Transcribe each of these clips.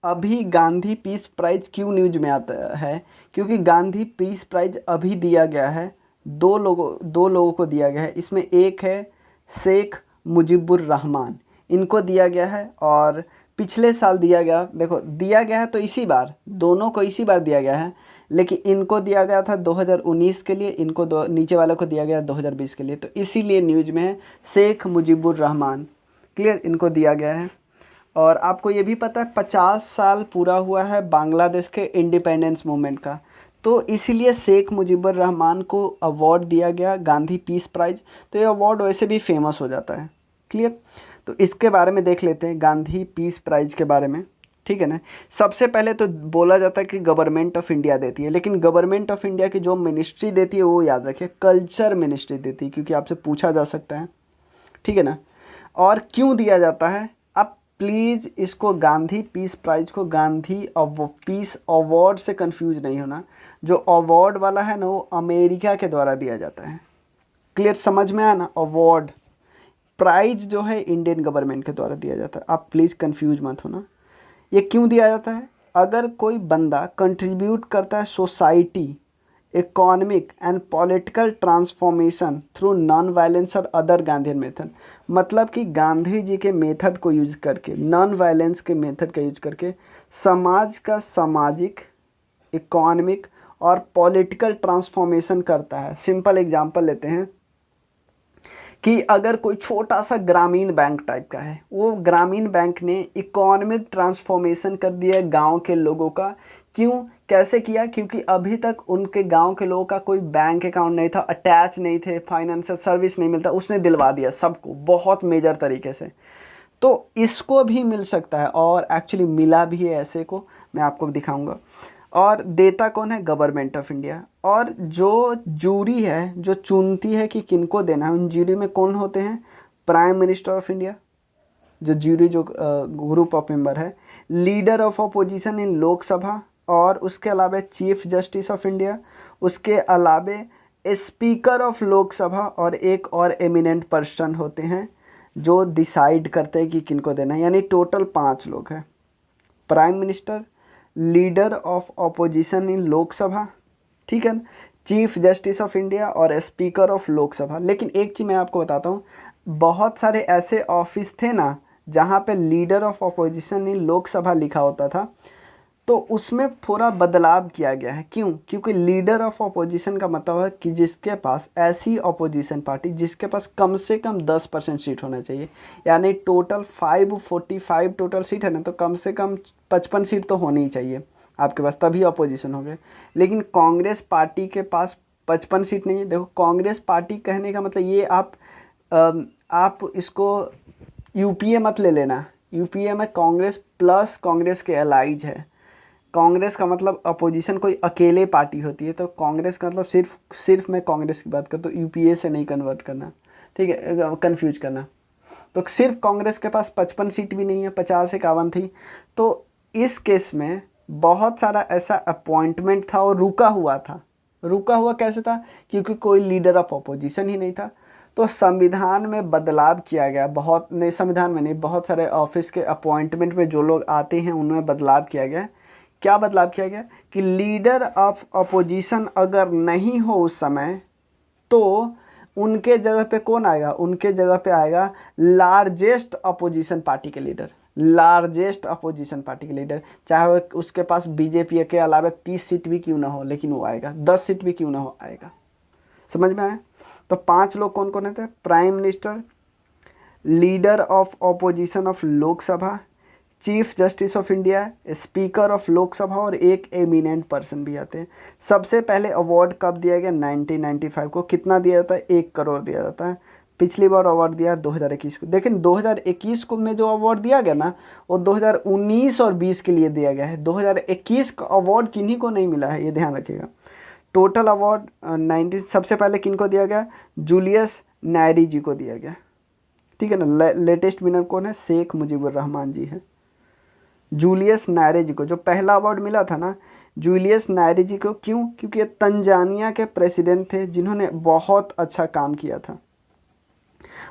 अभी Gandhi peace prize क्यों news में आता है, क्योंकि गांधी पीस प्राइज अभी दिया गया है, दो लोगों को दिया गया है। इसमें एक है शेख मुजीबुर रहमान, इनको दिया गया है, और पिछले साल दिया गया, देखो दिया गया है तो इसी बार, दोनों को इसी बार दिया गया है, लेकिन इनको दिया गया था 2019 के लिए, इनको नीचे वाले को दिया गया 2020 के लिए, तो इसीलिए न्यूज में है शेख मुजीबुर रहमान। क्लियर, इनको दिया गया है। और आपको ये भी पता है 50 साल पूरा हुआ है बांग्लादेश के इंडिपेंडेंस मूवमेंट का, तो इसीलिए शेख मुजीबुर रहमान को अवार्ड दिया गया गांधी पीस प्राइज। तो ये अवार्ड वैसे भी फेमस हो जाता है। क्लियर, तो इसके बारे में देख लेते हैं गांधी पीस प्राइज के बारे में। ठीक है ना। सबसे पहले तो बोला जाता है कि गवर्नमेंट ऑफ इंडिया देती है, लेकिन गवर्नमेंट ऑफ इंडिया की जो मिनिस्ट्री देती है वो याद रखिए कल्चर मिनिस्ट्री देती है, क्योंकि आपसे पूछा जा सकता है। ठीक है ना। और क्यों दिया जाता है, आप प्लीज़ इसको गांधी पीस प्राइज को गांधी पीस अवार्ड से कंफ्यूज नहीं होना। जो अवार्ड वाला है ना वो अमेरिका के द्वारा दिया जाता है। क्लियर, समझ में आया ना। अवार्ड, प्राइज जो है इंडियन गवर्नमेंट के द्वारा दिया जाता है, आप प्लीज़ कंफ्यूज मत होना। ये क्यों दिया जाता है, अगर कोई बंदा कंट्रीब्यूट करता है society, economic and political transformation through non violence और अदर गांधीयन मेथड, मतलब कि गांधी जी के मेथड को यूज करके, नॉन वायलेंस के मेथड का यूज करके समाज का सामाजिक, इकोनॉमिक और पॉलिटिकल ट्रांसफॉर्मेशन करता है। सिंपल एग्जांपल लेते हैं कि अगर कोई छोटा सा ग्रामीण बैंक टाइप का है, वो ग्रामीण बैंक ने इकोनॉमिक ट्रांसफॉर्मेशन कर दिया गांव के लोगों का। क्यों, कैसे किया, क्योंकि अभी तक उनके गांव के लोगों का कोई बैंक अकाउंट नहीं था, अटैच नहीं थे, फाइनेंशियल सर्विस नहीं मिलता, उसने दिलवा दिया सबको बहुत मेजर तरीके से। तो इसको भी मिल सकता है, और एक्चुअली मिला भी है ऐसे को, मैं आपको दिखाऊंगा। और देता कौन है, गवर्नमेंट ऑफ इंडिया। और जो जूरी है जो चुनती है कि किनको देना है, उन जूरी में कौन होते हैं, प्राइम मिनिस्टर ऑफ इंडिया, जो जूरी जो ग्रुप ऑफ मेंबर है, leader of opposition in Lok Sabha, और उसके अलावा चीफ जस्टिस ऑफ इंडिया, उसके अलावा स्पीकर ऑफ लोकसभा, और एक और एमिनेंट पर्सन होते हैं जो डिसाइड करते हैं कि किनको देना है। यानी टोटल 5 लोग हैं, prime minister, leader of opposition in Lok Sabha, ठीक है ना, चीफ जस्टिस ऑफ इंडिया और स्पीकर ऑफ लोकसभा। लेकिन एक चीज़ मैं आपको बताता हूँ, बहुत सारे ऐसे ऑफिस थे ना जहाँ पे leader of opposition in Lok Sabha लिखा होता था, तो उसमें थोड़ा बदलाव किया गया है। क्यों, क्योंकि लीडर ऑफ अपोजिशन का मतलब है कि जिसके पास, ऐसी अपोजिशन पार्टी जिसके पास कम से कम 10% सीट होना चाहिए। यानी टोटल 545 टोटल सीट है ना, तो कम से कम 55 सीट तो होनी ही चाहिए आपके पास, तभी अपोजिशन हो गए। लेकिन कांग्रेस पार्टी के पास 55 सीट नहीं है। देखो कांग्रेस पार्टी कहने का मतलब ये, आप इसको यूपीए मत ले लेना। यूपीए में कांग्रेस प्लस कांग्रेस के अलाइज है। कांग्रेस का मतलब अपोजिशन कोई अकेले पार्टी होती है, तो कांग्रेस का मतलब सिर्फ मैं कांग्रेस की बात करता हूँ, यूपीए से नहीं कन्वर्ट करना, ठीक है, कंफ्यूज करना। तो सिर्फ कांग्रेस के पास 55 सीट भी नहीं है, 50-51 थी। तो इस केस में बहुत सारा ऐसा अपॉइंटमेंट था और रुका हुआ था। रुका हुआ कैसे था, क्योंकि कोई लीडर ऑफ अपोजिशन ही नहीं था। तो संविधान में बदलाव किया गया, बहुत नहीं, संविधान में नहीं, बहुत सारे ऑफिस के अपॉइंटमेंट में जो लोग आते हैं उनमें बदलाव किया गया। क्या बदलाव किया गया कि लीडर ऑफ अपोजिशन अगर नहीं हो उस समय, तो उनके जगह पे कौन आएगा, उनके जगह पे आएगा लार्जेस्ट अपोजिशन पार्टी के लीडर। लार्जेस्ट अपोजिशन पार्टी के लीडर, चाहे वो उसके पास बीजेपी के अलावा 30 सीट भी क्यों ना हो, लेकिन वो आएगा, 10 सीट भी क्यों ना हो, आएगा। समझ में आया। तो 5 लोग कौन कौन थे, prime minister, leader of opposition of Lok Sabha, chief justice of India, speaker of Lok Sabha, और एक एमिनेंट पर्सन भी आते हैं। सबसे पहले अवार्ड कब दिया गया, 1995 को। कितना दिया जाता है, 1 करोड़ दिया जाता है। पिछली बार अवार्ड दिया 2021 को। लेकिन 2021 को में जो अवार्ड दिया गया ना, वो 2019 और 20 के लिए दिया गया है। 2021 का अवार्ड किन्हीं को नहीं मिला है, ये ध्यान रखिएगा। टोटल अवार्ड 19 सबसे पहले किन को दिया गया, जूलियस नायरी जी को दिया गया, ठीक है ना। लेटेस्ट विनर कौन है, शेख मुजीबुर रहमान जी है। जूलियस नायरे जी को जो पहला अवार्ड मिला था ना, जूलियस नायरे जी को, क्यों, क्योंकि ये तंजानिया के प्रेसिडेंट थे जिन्होंने बहुत अच्छा काम किया था।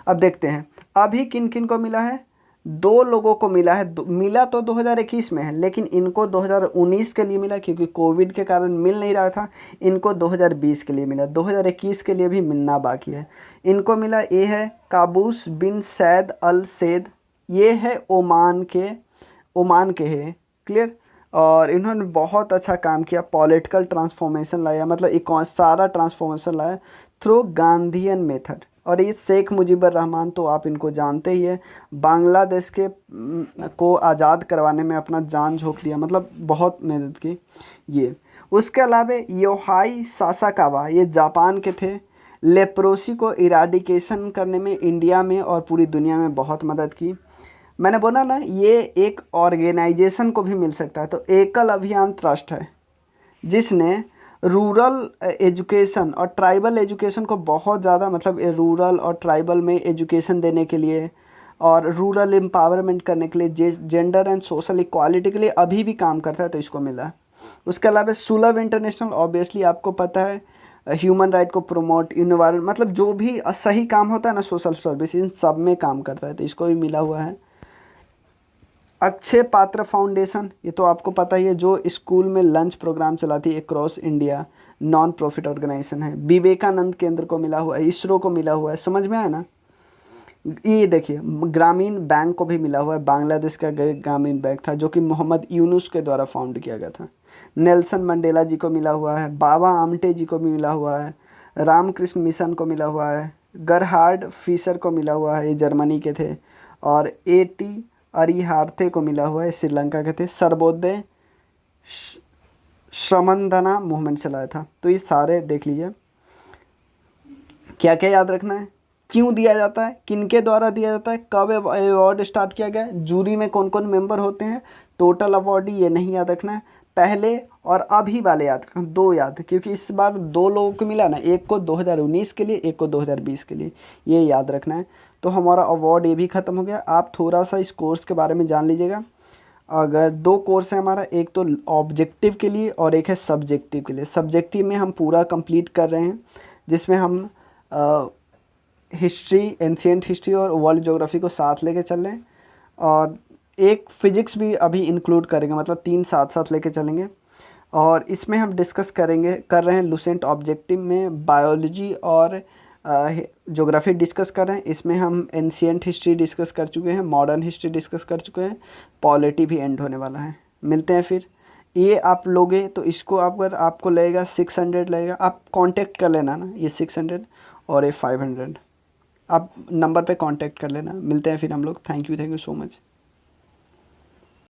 अब देखते हैं अभी किन किन को मिला है। दो लोगों को मिला है, मिला तो 2021 में है, लेकिन इनको 2019 के लिए मिला क्योंकि कोविड के कारण मिल नहीं रहा था। इनको 2020 के लिए मिला, 2021 के लिए भी मिलना बाकी है। इनको मिला, ये है काबूस बिन सैद अल सैद, ये है ओमान के हैं, क्लियर। और इन्होंने बहुत अच्छा काम किया, पॉलिटिकल ट्रांसफॉर्मेशन लाया, मतलब एक सारा ट्रांसफॉर्मेशन लाया थ्रू गांधीयन मेथड। और ये शेख मुजीबुर रहमान तो आप इनको जानते ही है, बांग्लादेश के को आज़ाद करवाने में अपना जान झोंक दिया, मतलब बहुत मेहनत की ये। उसके अलावा योहाई सासाकावा, ये जापान के थे। लेप्रोसी को इराडिकेशन करने में इंडिया में और पूरी दुनिया में बहुत मदद की। मैंने बोला ना, ये एक ऑर्गेनाइजेशन को भी मिल सकता है। तो एकल अभियान ट्रस्ट है जिसने रूरल एजुकेशन और ट्राइबल एजुकेशन को बहुत ज़्यादा, मतलब रूरल और ट्राइबल में एजुकेशन देने के लिए और रूरल एम्पावरमेंट करने के लिए, जेंडर एंड सोशल इक्वालिटी के लिए अभी भी काम करता है, तो इसको मिला। उसके अलावा सुलभ इंटरनेशनल, ऑब्वियसली आपको पता है, ह्यूमन राइट को प्रमोट, इन्वायरमेंट, मतलब जो भी सही काम होता है ना, सोशल सर्विस, इन सब में काम करता है, तो इसको भी मिला हुआ है। अक्षय पात्र फाउंडेशन, ये तो आपको पता ही है, जो स्कूल में लंच प्रोग्राम चलाती है across India, non profit organisation है। विवेकानंद केंद्र को मिला हुआ है, इसरो को मिला हुआ है, समझ में आया ना। ये देखिए, ग्रामीण बैंक को भी मिला हुआ है, बांग्लादेश का ग्रामीण बैंक था जो कि मोहम्मद यूनुस के द्वारा फाउंड किया गया था। नेल्सन मंडेला जी को मिला हुआ है, बाबा आमटे जी को भी मिला हुआ है, रामकृष्ण मिशन को मिला हुआ है, गरहार्ड फिशर को मिला हुआ है, ये जर्मनी के थे। और एटी अरिहार्थे को मिला हुआ है, श्रीलंका के थे। सर्वोदय श्रमंदना मूवमेंट चलाया था। तो ये सारे देख लीजिए। क्या क्या याद रखना है, क्यों दिया जाता है, किनके द्वारा दिया जाता है, कब अवार्ड स्टार्ट किया गया, जूरी में कौन कौन मेंबर होते हैं, टोटल अवार्डी, ये नहीं याद रखना है। पहले और अभी वाले याद रखना, दो याद, क्योंकि इस बार दो लोगों को मिला ना, एक को 2019 के लिए, एक को 2020 के लिए, ये याद रखना है। तो हमारा अवार्ड ये भी ख़त्म हो गया। आप थोड़ा सा इस कोर्स के बारे में जान लीजिएगा। अगर दो कोर्स है हमारा, एक तो ऑब्जेक्टिव के लिए और एक है सब्जेक्टिव के लिए। सब्जेक्टिव में हम पूरा कंप्लीट कर रहे हैं, जिसमें हम हिस्ट्री, एंशिएंट हिस्ट्री और वर्ल्ड ज्योग्राफी को साथ लेके चल रहे हैं, और एक फिजिक्स भी अभी इंक्लूड करेंगे, मतलब तीन साथ साथ लेके चलेंगे। और इसमें हम डिस्कस कर रहे हैं लुसेंट ऑब्जेक्टिव में बायोलॉजी और ज्योग्राफी डिस्कस कर रहे हैं। इसमें हम एंशिएंट हिस्ट्री डिस्कस कर चुके हैं, मॉडर्न हिस्ट्री डिस्कस कर चुके हैं, पॉलिटी भी एंड होने वाला है। मिलते हैं फिर। ये आप लोगे तो इसको अगर आपको लगेगा 600 लगेगा, आप कांटेक्ट कर लेना ना, ये 600 और ये 500, आप नंबर पे कांटेक्ट कर लेना। मिलते हैं फिर हम लोग। Thank you so much.